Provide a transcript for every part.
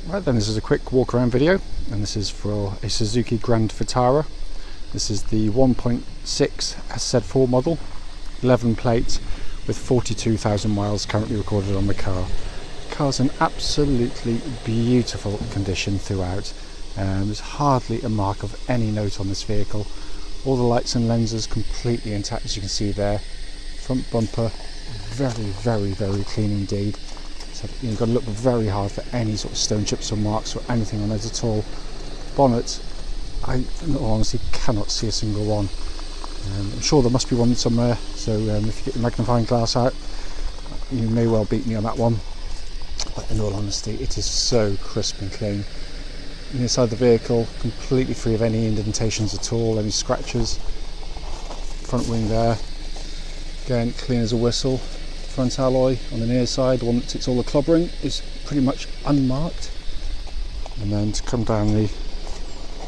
Right then, this is a quick walk around video, and this is for a Suzuki Grand Vitara. This is the 1.6 SZ4 model, 11 plate with 42,000 miles currently recorded on the car. The car's in absolutely beautiful condition throughout. There's hardly a mark of any note on this vehicle. All the lights and lenses completely intact, as you can see there. Front bumper, very clean indeed. So you've got to look very hard for any sort of stone chips or marks or anything on it at all. Bonnet, I in all honesty cannot see a single one. I'm sure there must be one somewhere, so if you get the magnifying glass out, you may well beat me on that one. But in all honesty, it is so crisp and clean. And inside the vehicle, completely free of any indentations at all, any scratches. Front wing there, again clean as a whistle. Front alloy on the near side, the one that takes all the clobbering, is pretty much unmarked. And then to come down the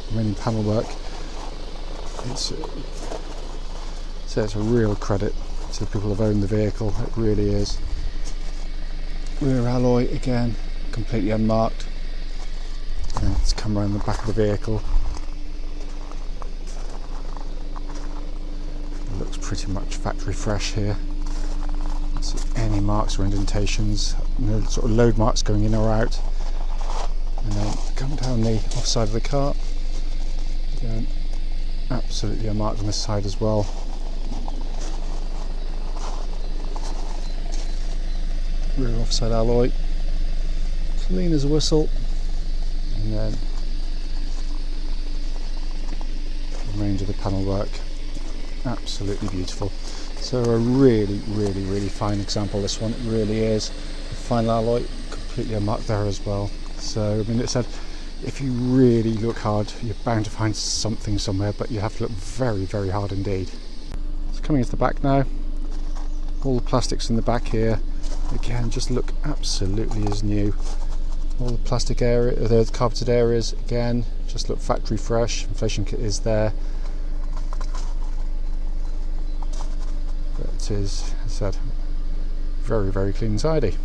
remaining panel work, it's a real credit to the people who've owned the vehicle. It really is. Rear alloy again, completely unmarked. And let's come around the back of the vehicle. It looks pretty much factory fresh here. Don't see any marks or indentations, no sort of load marks going in or out. And then come down the off side of the car. Again, absolutely unmarked on this side as well. Rear offside alloy, clean as a whistle. And then the range of the panel work, absolutely beautiful. So a really fine example, this one, it really is. The final alloy, completely unmarked there as well. So I mean, it said if you really look hard, you're bound to find something somewhere, but you have to look very hard indeed. So coming into the back now, all the plastics in the back here, again, just look absolutely as new. All the plastic area, the carpeted areas, again, just look factory fresh. Inflation kit is there. But it is, as I said, very clean and tidy.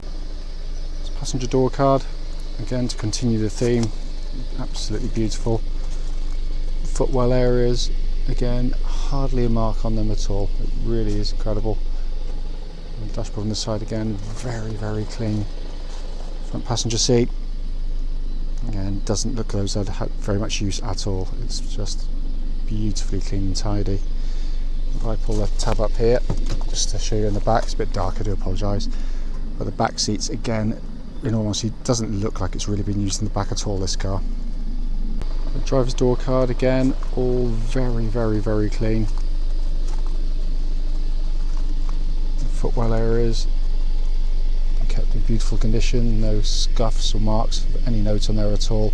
It's passenger door card, again, to continue the theme, absolutely beautiful. Footwell areas, again, hardly a mark on them at all. It really is incredible. And the dashboard on the side again, very clean. Front passenger seat, again, doesn't look like those had very much use at all. It's just beautifully clean and tidy. If I pull the tab up here, just to show you in the back, it's a bit dark, I do apologise. But the back seats, again, in all honesty, doesn't look like it's really been used in the back at all, this car. The driver's door card, again, all very clean. The footwell areas, kept in beautiful condition, no scuffs or marks, any notes on there at all.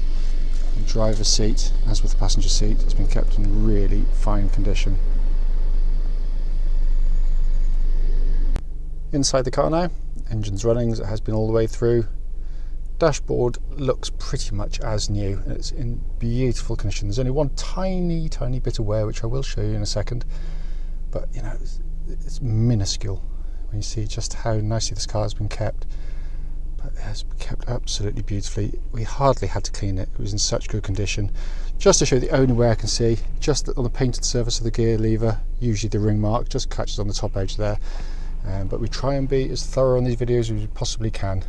The driver's seat, as with the passenger seat, has been kept in really fine condition. Inside the car now, engine's running as it has been all the way through. Dashboard looks pretty much as new, and it's in beautiful condition. There's only one tiny bit of wear, which I will show you in a second, but you know, it's minuscule when you see just how nicely this car has been kept. But it has been kept absolutely beautifully. We hardly had to clean it, it was in such good condition. Just to show you the only way I can see, just on the painted surface of the gear lever, usually the ring mark just catches on the top edge there. But we try and be as thorough on these videos as we possibly can.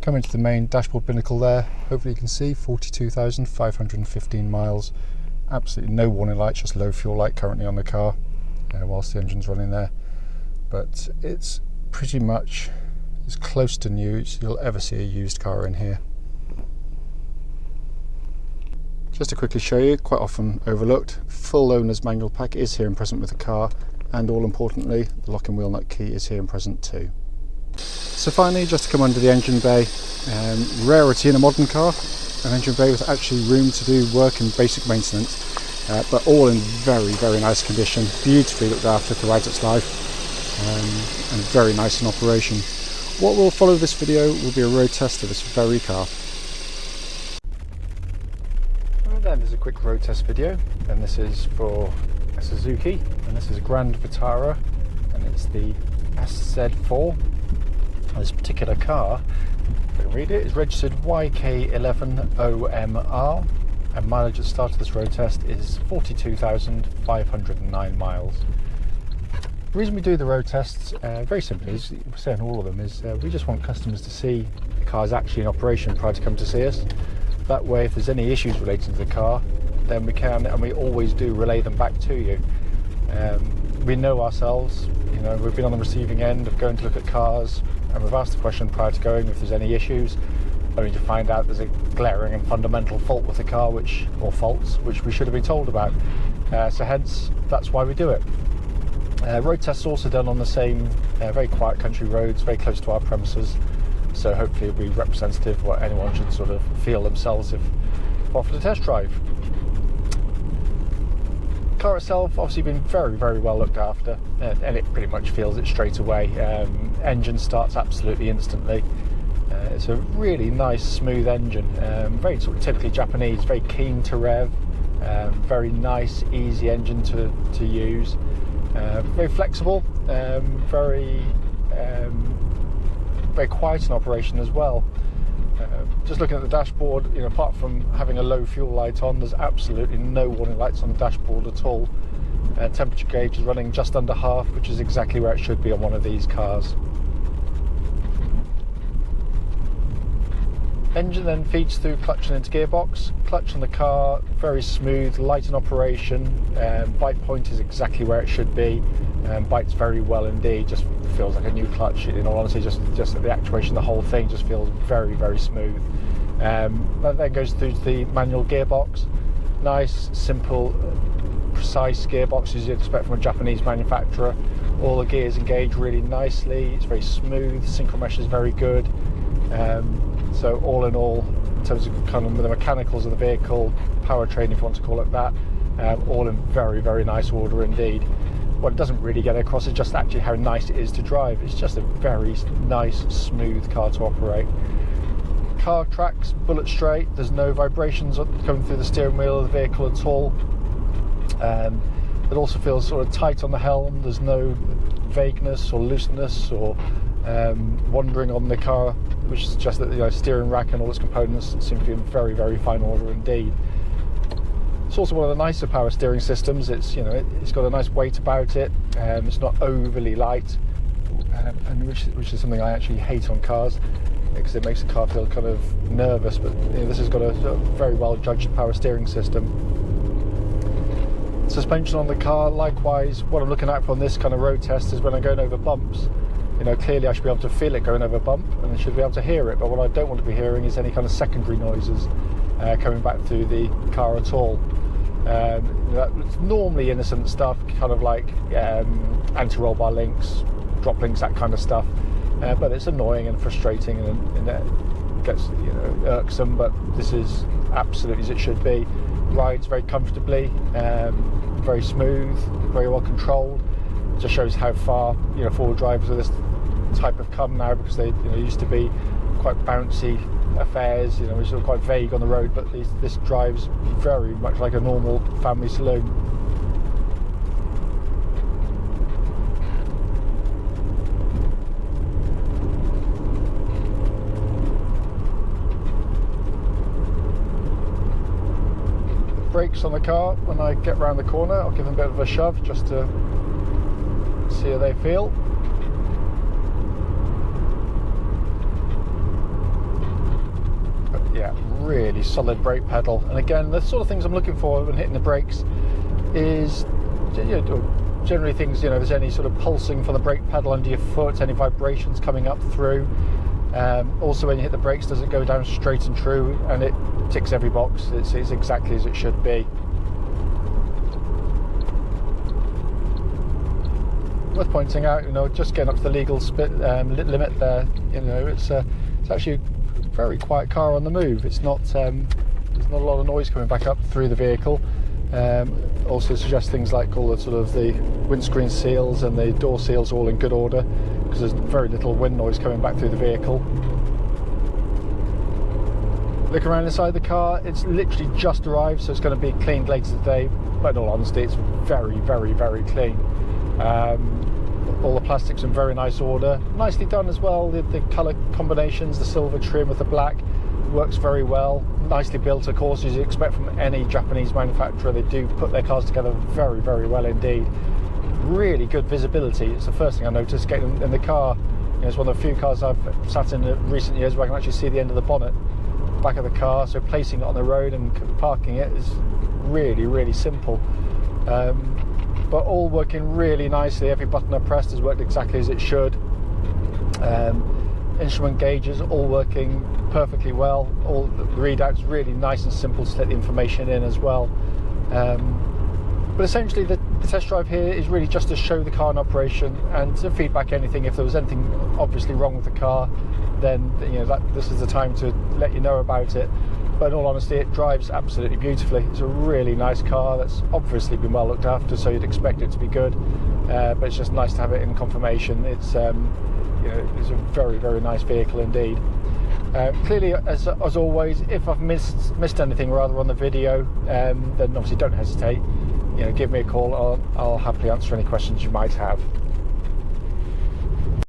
Coming to the main dashboard binnacle there, hopefully you can see 42,515 miles. Absolutely no warning lights, just low fuel light currently on the car whilst the engine's running there. But it's pretty much as close to new as you'll ever see a used car in here. Just to quickly show you, quite often overlooked, full owner's manual pack is here and present with the car, and all importantly, the lock and wheel nut key is here and present too. So finally, just to come under the engine bay, rarity in a modern car, an engine bay with actually room to do work and basic maintenance, but all in very nice condition, beautifully looked after throughout its life, and very nice in operation. What will follow this video will be a road test of this very car. Right then, there's a quick road test video, and this is for a Suzuki, and this is a Grand Vitara, and it's the SZ4. This particular car, if I can read it, is registered YK11OMR, and mileage at the start of this road test is 42,509 miles. The reason we do the road tests, very simply, is we're saying all of them, is we just want customers to see the car's actually in operation prior to coming to see us. That way, if there's any issues relating to the car, then we can, and we always do, relay them back to you. We know ourselves, you know, we've been on the receiving end of going to look at cars, and we've asked the question prior to going if there's any issues, only to find out there's a glaring and fundamental fault with the car, or faults, which we should have been told about. So hence, that's why we do it. Road tests also done on the same very quiet country roads, very close to our premises, so hopefully it'll be representative of what anyone should sort of feel themselves if offered a test drive. The car itself obviously been very, very well looked after, and it pretty much feels it straight away. Engine starts absolutely instantly. It's a really nice, smooth engine, very sort of typically Japanese, very keen to rev, very nice, easy engine to use. Very flexible, very quiet in operation as well. Just looking at the dashboard, you know, apart from having a low fuel light on, there's absolutely no warning lights on the dashboard at all. Temperature gauge is running just under half, which is exactly where it should be on one of these cars. Engine then feeds through clutch and into gearbox. Clutch on the car, very smooth, light in operation. Bite point is exactly where it should be. Bites very well indeed. Just feels like a new clutch. In all honesty, just the actuation, the whole thing just feels very, very smooth. That then goes through to the manual gearbox. Nice, simple, precise gearbox as you'd expect from a Japanese manufacturer. All the gears engage really nicely. It's very smooth. Synchro mesh is very good. So all in all, in terms of kind of the mechanicals of the vehicle, powertrain if you want to call it that, all in very, very nice order indeed. What it doesn't really get across is just actually how nice it is to drive. It's just a very nice, smooth car to operate. Car tracks bullet straight. There's no vibrations coming through the steering wheel of the vehicle at all. It also feels sort of tight on the helm. There's no vagueness or looseness or wandering on the car, which suggests that the steering rack and all its components seem to be in very, very fine order indeed. It's also one of the nicer power steering systems. It's got a nice weight about it. It's not overly light, and which is something I actually hate on cars, because it makes the car feel kind of nervous. But this has got a very well judged power steering system. Suspension on the car, likewise, what I'm looking at from this kind of road test is when I'm going over bumps. Clearly I should be able to feel it going over a bump, and I should be able to hear it, but what I don't want to be hearing is any kind of secondary noises coming back through the car at all. It's normally innocent stuff, kind of like anti-roll bar links, drop links, that kind of stuff, but it's annoying and frustrating, and it gets irksome, but this is absolutely as it should be. Rides very comfortably, very smooth, very well controlled. It just shows how far four-wheel drivers of this type have come now, because they used to be quite bouncy affairs, which are quite vague on the road, but this drives very much like a normal family saloon. Brakes on the car, when I get round the corner I'll give them a bit of a shove just to see how they feel. But yeah, really solid brake pedal, and again the sort of things I'm looking for when hitting the brakes is generally things, there's any sort of pulsing from the brake pedal under your foot, any vibrations coming up through. Also when you hit the brakes, does it go down straight and true, and it ticks every box. It's exactly as it should be. Worth pointing out, just getting up to the legal limit there, it's actually a very quiet car on the move. It's not there's not a lot of noise coming back up through the vehicle. Also suggests things like all the sort of the windscreen seals and the door seals all in good order, because there's very little wind noise coming back through the vehicle. Look around inside the car, it's literally just arrived, so it's going to be cleaned later today, but in all honesty it's very, very, very clean. All the plastics in very nice order, nicely done as well. The colour combinations, the silver trim with the black, works very well. Nicely built, of course, as you expect from any Japanese manufacturer. They do put their cars together very, very well indeed. Really good visibility. It's the first thing I noticed getting in the car. You know, it's one of the few cars I've sat in recent years where I can actually see the end of the bonnet, back of the car. So placing it on the road and parking it is really, really simple. But all working really nicely. Every button I pressed has worked exactly as it should. Instrument gauges all working perfectly well. All the readouts really nice and simple to let the information in as well. But essentially the test drive here is really just to show the car in operation and to feedback anything. If there was anything obviously wrong with the car, then you know this is the time to let you know about it. But in all honesty, it drives absolutely beautifully. It's a really nice car that's obviously been well looked after, so you'd expect it to be good. But it's just nice to have it in confirmation. It's you know, it's a very, very nice vehicle indeed. Clearly, as always, if I've missed anything rather on the video, then obviously don't hesitate. You know, give me a call. I'll happily answer any questions you might have.